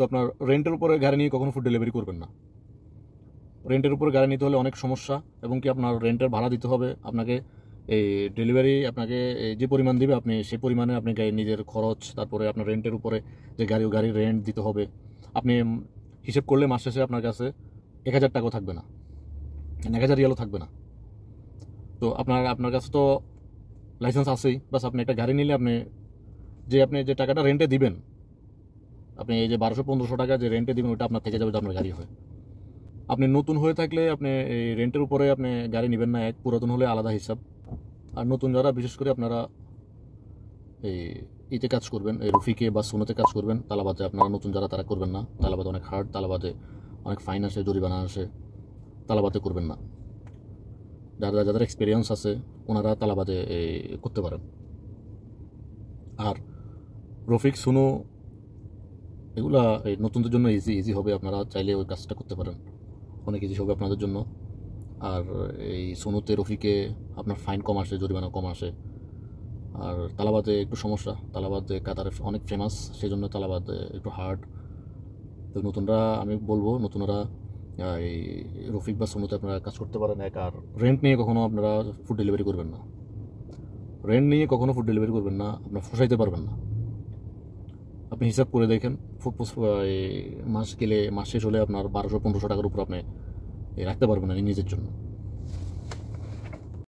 আপনার রেন্টের উপরে গাড়ি নিয়ে কখনো ফুড ডেলিভারি করবেন না। রেন্টের উপরে গাড়ি নিতে হলে অনেক সমস্যা, এবং কি আপনার রেন্টের ভাড়া দিতে হবে আপনাকে। এই ডেলিভারি আপনাকে যে পরিমাণ দিবে আপনি সেই পরিমাণে আপনাকে নিজের খরচ, তারপরে আপনার রেন্টের উপরে যে গাড়ির রেন্ট দিতে হবে। আপনি হিসেব করলে মাস শেষে আপনার কাছে 1000 টাকাও থাকবে না, 1000 রিয়ালও থাকবে না। তো আপনার কাছে তো লাইসেন্স আছেই, বাস আপনি একটা গাড়ি নিলে আপনি যে টাকাটা রেন্টে দিবেন, আপনি এই যে 1200-1500 টাকা যে রেন্টে দিবেন ওটা আপনার থেকে যাবে, আপনার গাড়ি হয়। আপনি নতুন হয়ে থাকলে আপনি এই রেন্টের উপরে আপনি গাড়ি নেবেন না, পুরাতন হলে আলাদা হিসাব। আর নতুন যারা, বিশেষ করে আপনারা এই ইতে কাজ করবেন, এই রফিকে বা সোনোতে কাজ করবেন, তালাবাদে আপনারা নতুন যারা তারা করবেন না। তালাবাদে অনেক হার্ড, তালাবাদে অনেক ফাইন আসে, জরিমানা আসে, তালাবাদে করবেন না। যাদের এক্সপিরিয়েন্স আছে ওনারা তালাবাদে করতে পারেন। আর রফিক, সোনো এগুলা এই নতুনদের জন্য ইজি হবে, আপনারা চাইলে ওই কাজটা করতে পারেন, অনেক ইজি হবে আপনাদের জন্য। আর এই সোনোতে রফিকে আপনার ফাইন কম আসে, জরিমানা কম আসে। আর তালাবাদে একটু সমস্যা, তালাবাদে কাতারে অনেক ফেমাস, সেই জন্য তালাবাদে একটু হার্ড। তো নতুনরা আমি বলবো, নতুনরা এই রফিক বা সোনোতে আপনারা কাজ করতে পারেন। আর রেন্ট নিয়ে কখনো আপনারা ফুড ডেলিভারি করবেন না, রেন্ট নিয়ে কখনো ফুড ডেলিভারি করবেন না, আপনার ফসাইতে পারবেন না। আপনি হিসাব করে দেখেন, মাস শেষ হলে আপনার 1200-1500 টাকার উপর আপনি রাখতে পারবেন না নিজের জন্য।